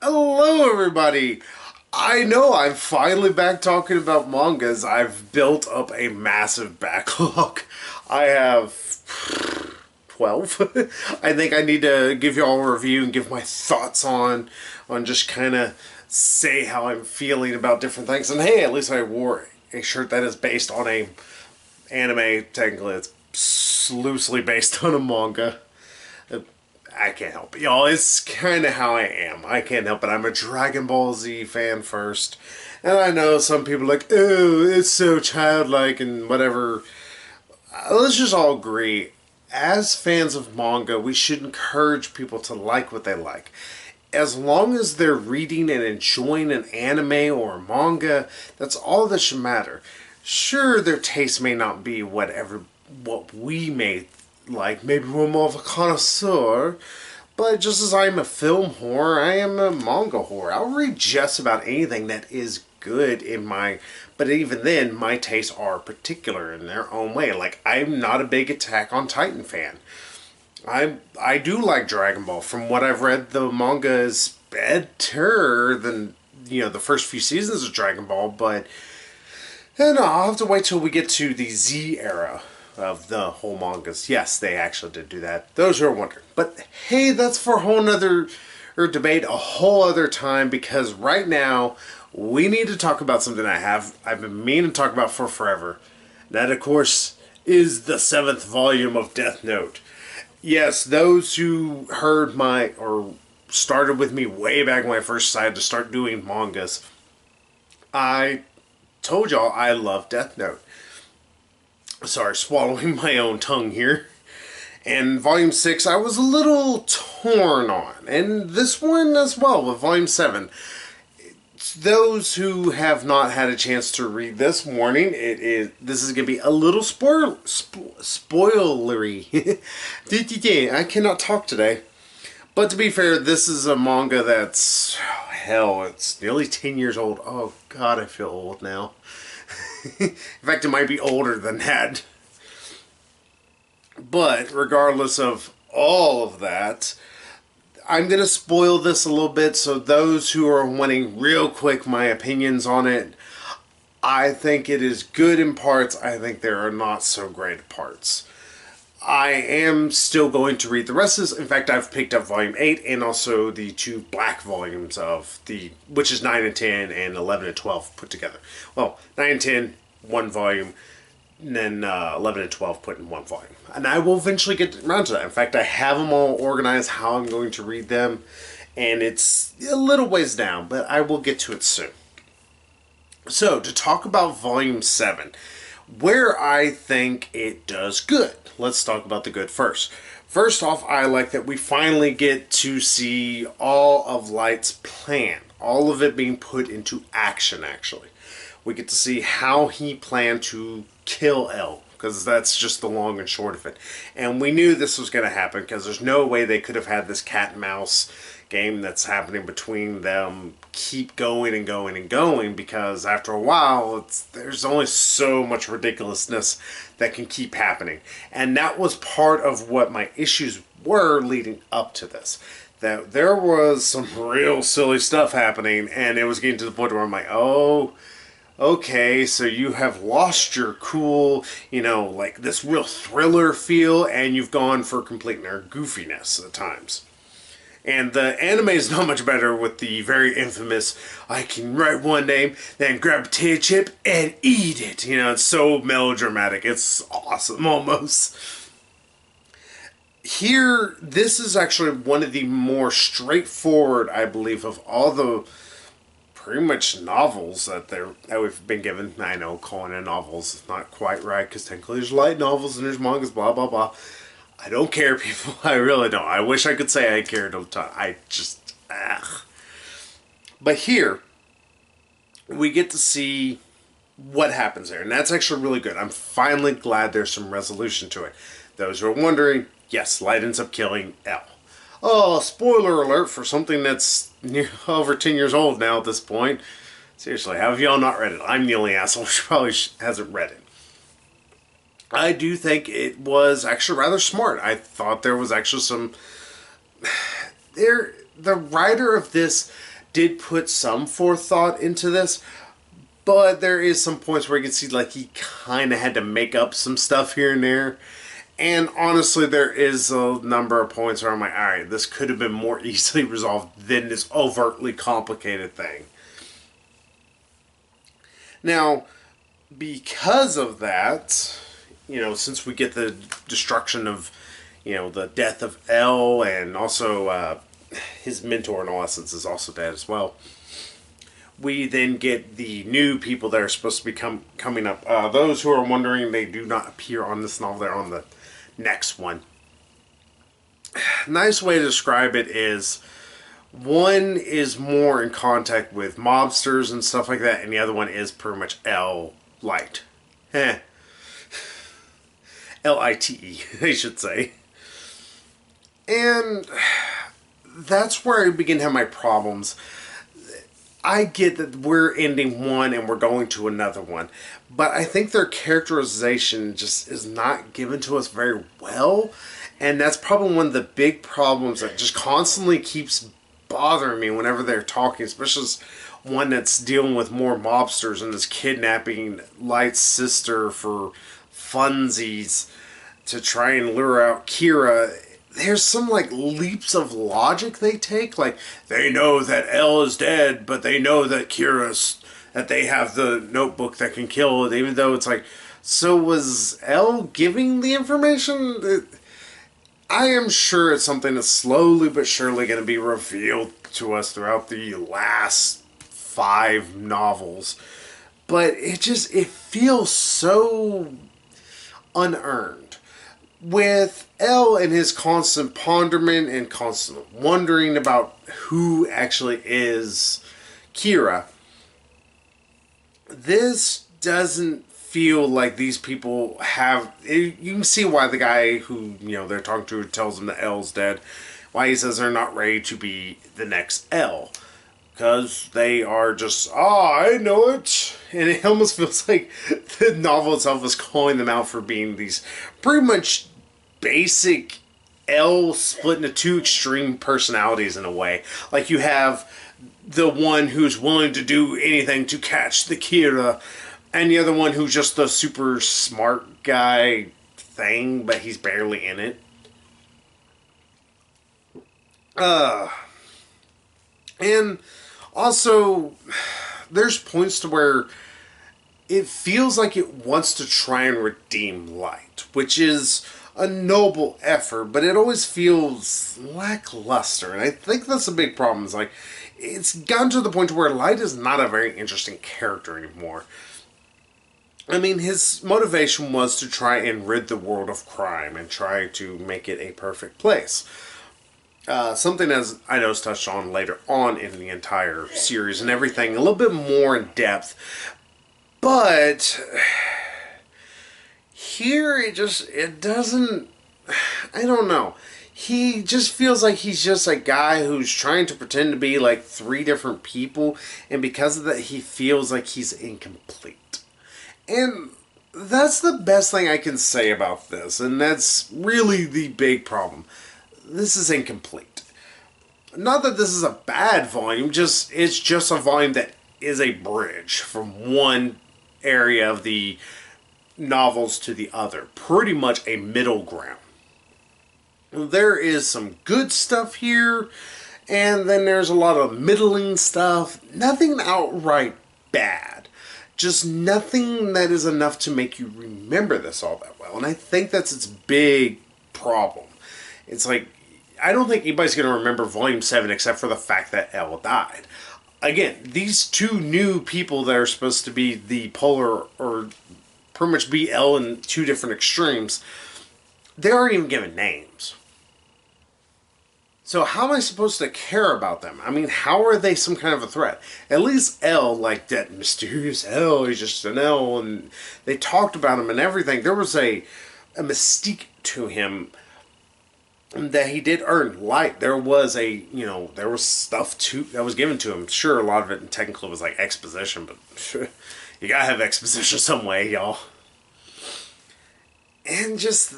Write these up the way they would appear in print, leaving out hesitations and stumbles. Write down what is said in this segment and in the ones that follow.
Hello, everybody. I know I'm finally back talking about mangas. I've built up a massive backlog. I have 12. I think I need to give you all a review and give my thoughts on just kind of say how I'm feeling about different things. And hey, at least I wore a shirt that is based on a anime. Technically, it's loosely based on a manga. I can't help it, y'all. It's kind of how I am. I can't help it. I'm a Dragon Ball Z fan first. And I know some people are like, oh, it's so childlike and whatever. Let's just all agree. As fans of manga, we should encourage people to like what they like. As long as they're reading and enjoying an anime or a manga, that's all that should matter. Sure, their taste may not be what we may like. Maybe we're more of a connoisseur, but just as I'm a film whore, I am a manga whore. I'll read just about anything that is good in my... But even then, my tastes are particular in their own way. Like, I'm not a big Attack on Titan fan. I do like Dragon Ball. From what I've read, the manga is better than, the first few seasons of Dragon Ball, but... And I'll have to wait till we get to the Z era of the whole mangas. Yes, they actually did do that. Those who are wondering. But hey, that's for a whole nother debate, a whole other time, because right now we need to talk about something I've been meaning to talk about for forever. That, of course, is the 7th volume of Deathnote. Yes, those who heard or started with me way back when I first decided to start doing mangas, I told y'all I love Deathnote. Sorry, swallowing my own tongue here. And Volume 6, I was a little torn on. And this one as well, with Volume 7. Those who have not had a chance to read this warning, this is going to be a little spoilery. I cannot talk today. But to be fair, this is a manga that's... hell, it's nearly 10 years old. Oh, God, I feel old now. In fact, it might be older than that. But regardless of all of that, I'm going to spoil this a little bit, so those who are wanting real quick my opinions on it, I think it is good in parts. I think there are not so great parts. I am still going to read the rest of this. In fact, I've picked up Volume 8 and also the 2 black volumes of which is 9 and 10 and 11 and 12 put together. Well, 9 and 10, one volume, and then 11 and 12 put in one volume. And I will eventually get around to that. In fact, I have them all organized how I'm going to read them, and it's a little ways down, but I will get to it soon. So, to talk about Volume 7, where I think it does good. Let's talk about the good first. First off, I like that we finally get to see all of Light's plan. All of it being put into action, actually. We get to see how he planned to kill L, because that's just the long and short of it. And we knew this was going to happen, because there's no way they could have had this cat and mouse game that's happening between them keep going and going and going, because after a while there's only so much ridiculousness that can keep happening. And that was part of what my issues were leading up to this, that there was some real silly stuff happening, and it was getting to the point where I'm like, oh, okay, so you have lost your cool, like this real thriller feel, and you've gone for complete goofiness at times. And the anime is not much better with the very infamous, I can write one name, then grab a potato chip and eat it. It's so melodramatic. It's awesome, almost. Here, this is actually one of the more straightforward, I believe, of all the pretty much novels that we've been given. I know calling it novels is not quite right, because technically there's light novels and there's mangas, blah, blah, blah. I don't care, people. I really don't. I wish I could say I cared a ton. I just... But here, we get to see what happens there. And that's actually really good. I'm finally glad there's some resolution to it. Those who are wondering, yes, Light ends up killing L. Oh, spoiler alert for something that's over 10 years old now at this point. Seriously, how have y'all not read it? I'm the only asshole who probably hasn't read it. I do think it was actually rather smart. I thought there was actually some... The writer of this did put some forethought into this, but there is some points where you can see like he kind of had to make up some stuff here and there. And honestly, there is a number of points where I'm like, alright, this could have been more easily resolved than this overtly complicated thing. Now, because of that, since we get the destruction of, the death of L, and also his mentor in all essence is also dead as well, we then get the new people that are supposed to be coming up. Those who are wondering, they do not appear on this novel, they're on the next one. Nice way to describe it is, one is more in contact with mobsters and stuff like that, and the other one is pretty much L light. L-I-T-E, I should say. And that's where I begin to have my problems. I get that we're ending one and we're going to another one, but I think their characterization just is not given to us very well, and that's probably one of the big problems that just constantly keeps bothering me whenever they're talking, especially one that's dealing with more mobsters and is kidnapping Light's sister for funsies to try and lure out Kira. There's some like leaps of logic they take, like they know that L is dead, but they know that that they have the notebook that can kill it, even though it's like, so was L giving the information? I am sure it's something that's slowly but surely going to be revealed to us throughout the last 5 novels, but it feels so unearned. With L and his constant ponderment and constant wondering about who actually is Kira, this doesn't feel like these people have... You can see why the guy who, they're talking to tells them that L's dead, why he says they're not ready to be the next L. Because they are just, I know it. And it almost feels like the novel itself is calling them out for being these pretty much basic L split into 2 extreme personalities in a way. Like you have the one who's willing to do anything to catch the Kira, and the other one who's just the super smart guy thing, but he's barely in it. And also, there's points to where it feels like it wants to try and redeem Light, which is a noble effort, but it always feels lackluster, and I think that's a big problem. It's like, it's gotten to the point where Light is not a very interesting character anymore. I mean, his motivation was to try and rid the world of crime and try to make it a perfect place. Something as I know is touched on later on in the entire series and everything, a little bit more in depth. But here it doesn't, I don't know. He just feels like he's just a guy who's trying to pretend to be like 3 different people, and because of that he feels like he's incomplete. And that's the best thing I can say about this, and that's really the big problem. This is incomplete. Not that this is a bad volume, it's just a volume that is a bridge from one area of the novels to the other. Pretty much a middle ground. There is some good stuff here, and then there's a lot of middling stuff. Nothing outright bad. Just nothing that is enough to make you remember this all that well. And I think that's its big problem. It's like, I don't think anybody's going to remember Volume 7 except for the fact that L died. Again, these 2 new people that are supposed to be the polar, or pretty much be L in 2 different extremes, they aren't even given names. So how am I supposed to care about them? I mean, how are they some kind of a threat? At least L, like that mysterious L, he's just an L, and they talked about him and everything. There was a mystique to him that he did earn. Light. There was there was stuff that was given to him. Sure, a lot of it technically was like exposition, but you gotta have exposition some way, y'all. And just,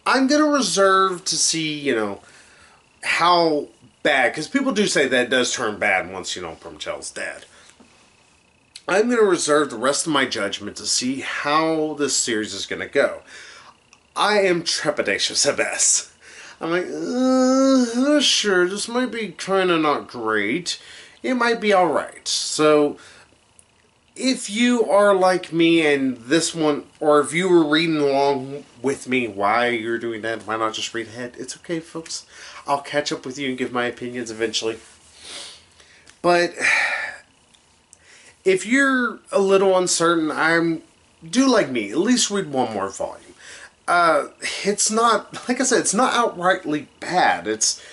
I'm gonna reserve to see, how bad, because people do say that it does turn bad once, you know, Permachel's dead. I'm going to reserve the rest of my judgment to see how this series is going to go. I am trepidatious at best. I'm like, not sure, this might be kind of not great. It might be alright. So, if you are like me and this one, or if you were reading along with me why you're doing that, why not just read ahead? It's okay, folks. I'll catch up with you and give my opinions eventually. But if you're a little uncertain, do like me, at least read one more volume. It's not, like I said, it's not outrightly bad. It's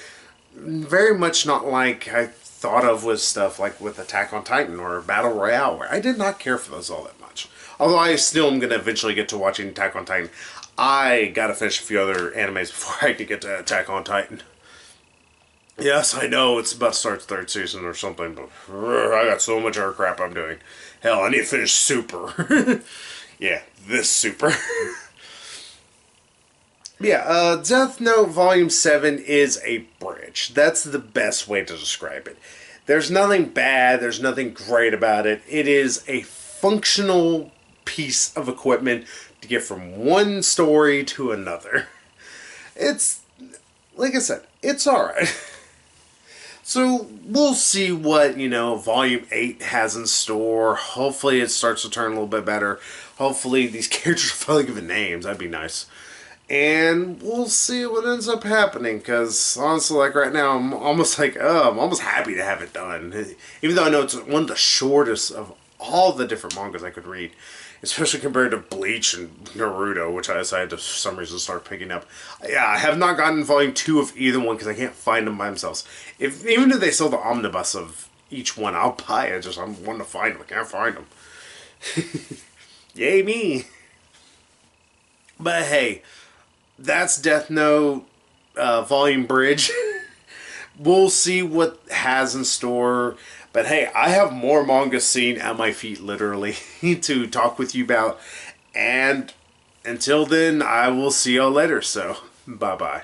very much not like I thought of with stuff like with Attack on Titan or Battle Royale, where I did not care for those all that much. Although I still am going to eventually get to watching Attack on Titan. I gotta finish a few other animes before I can get to Attack on Titan. Yes, I know it's about to start the 3rd season or something, but I got so much other crap I'm doing. Hell, I need to finish Super. Yeah, this Super. Yeah, Death Note Volume 7 is a bridge. That's the best way to describe it. There's nothing bad, there's nothing great about it. It is a functional piece of equipment to get from one story to another. It's, like I said, it's alright. So, we'll see what, you know, Volume 8 has in store. Hopefully it starts to turn a little bit better. Hopefully these characters finally given names. That'd be nice. And we'll see what ends up happening, because honestly, like right now, I'm almost like, I'm almost happy to have it done. Even though I know it's one of the shortest of all the different mangas I could read, especially compared to Bleach and Naruto, which I decided to, for some reason, start picking up. Yeah, I have not gotten Volume 2 of either one, because I can't find them by themselves. Even if they sell the omnibus of each one, I'll buy it, just I'm wanting to find them. I can't find them. Yay me! But hey, that's Death Note Volume Bridge. We'll see what has in store. But hey, I have more manga seen at my feet, literally, to talk with you about. And until then, I will see y'all later. So, bye-bye.